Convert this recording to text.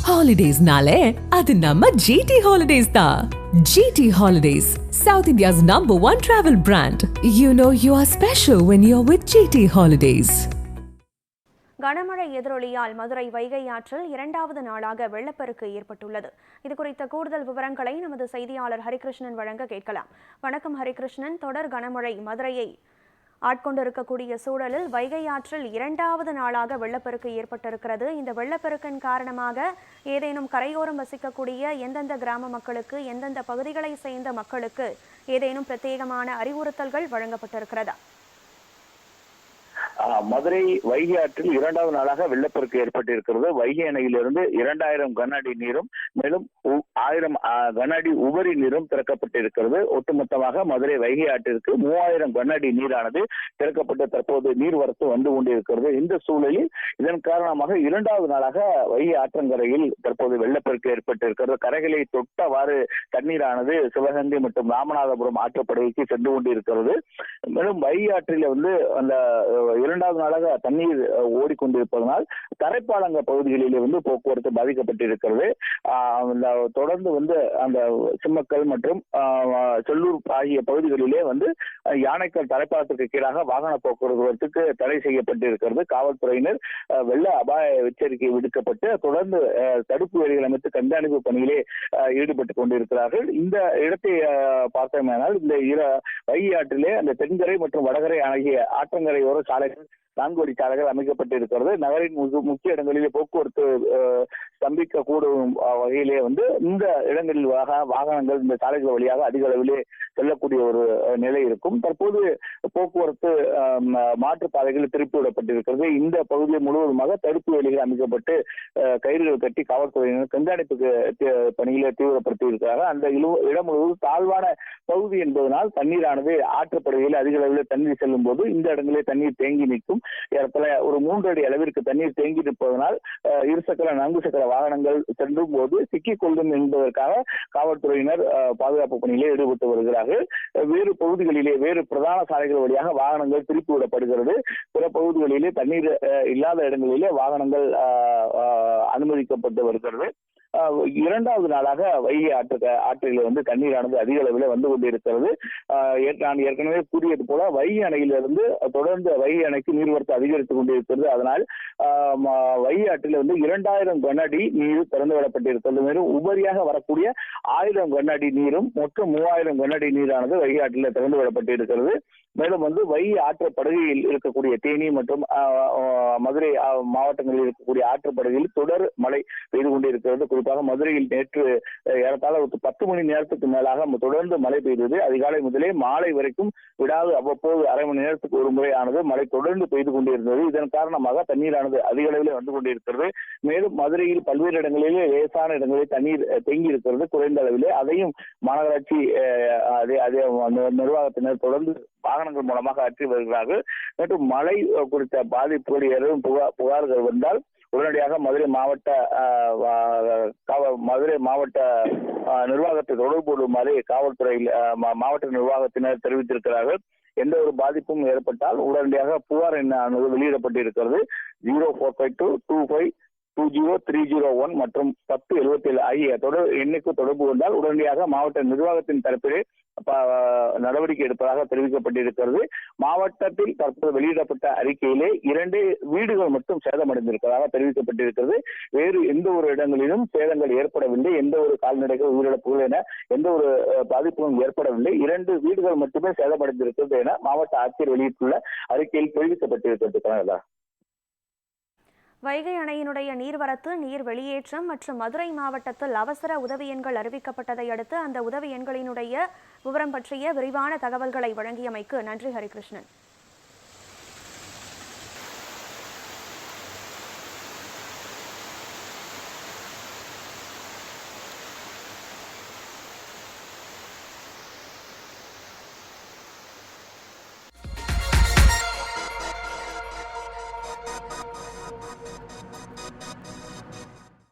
Holidays-nale, adu namma GT Holidays da. GT Holidays, South India's #1 travel brand. You know you are special when you're with GT Holidays. கனமழை எதிரொலியால் மதுரை வைகை ஆற்றில் இரண்டாவது நாளாக வெள்ளப்பெருக்கு ஏற்பட்டுள்ளது. இதுகுறித்த கூடுதல் விவரங்களை நமது செய்தியாளர் ஹரிகிருஷ்ணன் வழங்க கேட்கலாம். வணக்கம் ஹரிகிருஷ்ணன். தொடர் கனமழை மதுரையை ஆட்கொண்டிருக்கக்கூடிய சூழலில் வைகை ஆற்றில் இரண்டாவது நாளாக வெள்ளப்பெருக்கு ஏற்பட்டிருக்கிறது. இந்த வெள்ளப்பெருக்கின் காரணமாக ஏதேனும் கரையோரம் வசிக்கக்கூடிய எந்தெந்த கிராம மக்களுக்கு, எந்தெந்த பகுதிகளை சேர்ந்த மக்களுக்கு ஏதேனும் பிரத்யேகமான அறிவுறுத்தல்கள் வழங்கப்பட்டிருக்கிறதா? மதுரை வைகை ஆற்றில் இரண்டாவது நாளாக வெள்ளப்பெருக்கு ஏற்பட்டிருக்கிறது. வைகை அணையிலிருந்து 2000 கன அடி நீரும் மேலும் 1000 கன அடி உபரி நீரும் திறக்கப்பட்டிருக்கிறது. ஒட்டுமொத்தமாக மதுரை வைகை ஆற்றிற்கு 3000 கன அடி நீரானது திறக்கப்பட்டு தற்போது நீர்வரத்து வந்து கொண்டிருக்கிறது. இந்த சூழலில் இதன் காரணமாக இரண்டாவது நாளாக வைகை ஆற்றங்கரையில் தற்போது வெள்ளப்பெருக்கு ஏற்பட்டிருக்கிறது. கரைகளை தொட்டவாறு தண்ணீரானது சிவகங்கை மற்றும் ராமநாதபுரம் ஆற்றுப்படுகைக்கு சென்று கொண்டிருக்கிறது. மேலும் வைகை ஆற்றில் அந்த இரண்டாவது நாளாக தண்ணீர் ஓடிக்கொண்டிருப்பதனால் தரைப்பாலங்க பகுதிகளிலே போக்குவரத்து பாதிக்கப்பட்டிருக்கிறது. தொடர்ந்து அந்த சிம்மக்கல் மற்றும் செல்லூர் ஆகிய பகுதிகளிலே யானைக்கல் தரைப்பாலத்துக்கு கீழாக வாகன போக்குவரத்துக்கு தடை செய்யப்பட்டிருக்கிறது. காவல்துறையினர் வெள்ள அபாய எச்சரிக்கை விடுக்கப்பட்டு தொடர்ந்து தடுப்பு வேலிகள் அமைத்து கண்காணிப்பு பணியிலே ஈடுபட்டுக் கொண்டிருக்கிறார்கள். இந்த இடத்தை பார்த்தோமேனால் இந்த வைகை ஆற்றிலே அந்த தென்கரை மற்றும் வடகரை ஆகிய ஆற்றங்கரையோர சாலைகள் 4 வழி சாலைகள் அமைக்கப்பட்டிருக்கிறது. நகரின் முக்கிய இடங்களிலே போக்குவரத்து ஸ்தம்பிக்க கூடும் வகையிலே இந்த இடங்களில் வாகனங்கள் இந்த சாலைகள் வழியாக அதிக அளவிலே செல்லக்கூடிய ஒரு நிலை இருக்கும். தற்போது போக்குவரத்து மாற்று பாதைகள் திருப்பி விடப்பட்டிருக்கிறது. இந்த பகுதியை முழுவதுமாக தடுப்பு வேலிகள் அமைக்கப்பட்டு கயிறுகள் கட்டி காவல்துறையினர் கண்காணிப்புக்கு பணியிலே தீவிரப்படுத்தி இருக்கிறார்கள். அந்த இடம் முழுவதும் தாழ்வான பகுதி என்பதனால் தண்ணீரானது ஆற்றுப்படுகையில் அதிக அளவில் தண்ணீர் செல்லும் போது இந்த இடங்களிலே தண்ணீர் தேங்கி நிற்கும். ஏறத்தாழ ஒரு 3 அடி அளவிற்கு தண்ணீர் தேங்கி இருப்பதனால் இருசக்கர 4 சக்கர வாகனங்கள் செல்லும் போது சிக்கிக் கொள்ளும் என்பதற்காக காவல்துறையினர் பாதுகாப்பு பணியிலே ஈடுபட்டு வருகிறார்கள். வேறு பகுதிகளிலே வேறு பிரதான சாலைகள் வழியாக வாகனங்கள் திருப்பி விடப்படுகிறது. பிற பகுதிகளிலே தண்ணீர் இல்லாத இடங்களிலே வாகனங்கள் அனுமதிக்கப்பட்டு வருகிறது. இரண்டாவது நாளாக வைகை ஆற்றில் தண்ணீரானது அதிக அளவில் வந்து கொண்டிருக்கிறது. நான் ஏற்கனவே கூறியது போல வைகை அணையிலிருந்து தொடர்ந்து வைகை அணைக்கு நீர்வரத்து அதிகரித்துக் கொண்டிருக்கிறது. அதனால் வைகை ஆற்றில் 2000 கன அடி நீர் திறந்து விடப்பட்டிருக்கிறது. மேலும் உபரியாக வரக்கூடிய 1000 கன அடி நீரும் மொத்தம் 3000 கன அடி நீரானது வைகை ஆற்றில் திறந்து விடப்பட்டிருக்கிறது. மேலும் வைகை ஆற்றுப்படுகையில் இருக்கக்கூடிய தேனி மற்றும் மதுரை மாவட்டங்களில் இருக்கக்கூடிய ஆற்றுப்படுகையில் தொடர் மழை பெய்து கொண்டிருக்கிறது. குறிப்பாக மதுரையில் நேற்று ஏறத்தாழ 10 மணி நேரத்துக்கு மேலாக தொடர்ந்து மழை பெய்தது. அதிகாலை முதலே மாலை வரைக்கும் விடாது அவ்வப்போது அரை மணி நேரத்துக்கு ஒரு முறையானது மழை தொடர்ந்து பெய்து கொண்டிருந்தது. இதன் காரணமாக தண்ணீரானது அதிக அளவில் வந்து கொண்டிருக்கிறது. மேலும் மதுரையில் பல்வேறு இடங்களிலே லேசான இடங்களில் தண்ணீர் தேங்கி இருக்கிறது குறைந்த அளவிலே. அதையும் மாநகராட்சி நிர்வாகத்தினர் தொடர்ந்து வாகனங்கள் மூலமாக அற்றி வருகிறார்கள். மற்றும் மழை குறித்த பாதிப்புகள் ஏதும் புகார்கள் வந்தால் உடனடியாக மதுரை மாவட்ட நிர்வாகத்தை தொடர்பு கொள்ளுமாறு காவல்துறையில் மாவட்ட நிர்வாகத்தினர் தெரிவித்திருக்கிறார்கள். எந்த ஒரு பாதிப்பும் ஏற்பட்டால் உடனடியாக புகார் எண்ணானது வெளியிடப்பட்டிருக்கிறது. 0452520301 மற்றும் 1077 ஆகிய எண்ணுக்கு தொடர்பு கொண்டால் உடனடியாக மாவட்ட நிர்வாகத்தின் தரப்பிலே நடவடிக்கை எடுப்பதாக தெரிவிக்கப்பட்டிருக்கிறது. மாவட்டத்தில் தற்போது வெளியிடப்பட்ட அறிக்கையிலே 2 வீடுகள் மட்டும் சேதமடைந்திருப்பதாக தெரிவிக்கப்பட்டிருக்கிறது. வேறு எந்த ஒரு இடங்களிலும் சேதங்கள் ஏற்படவில்லை. எந்த ஒரு கால்நடைகள் உயிரிழப்புகள் என எந்த ஒரு பாதிப்பும் ஏற்படவில்லை. 2 வீடுகள் மட்டுமே சேதமடைந்திருக்கிறது என மாவட்ட ஆட்சியர் வெளியிட்டுள்ள அறிக்கையில் தெரிவிக்கப்பட்டிருக்கிறது. வைகை அணையினுடைய நீர்வரத்து, நீர் வெளியேற்றம் மற்றும் மதுரை மாவட்டத்தில் அவசர உதவி எண்கள் அறிவிக்கப்பட்டதை அடுத்து அந்த உதவி எண்களினுடைய விவரம் பற்றிய விரிவான தகவல்களை வழங்கியமைக்கு நன்றி ஹரிகிருஷ்ணன்.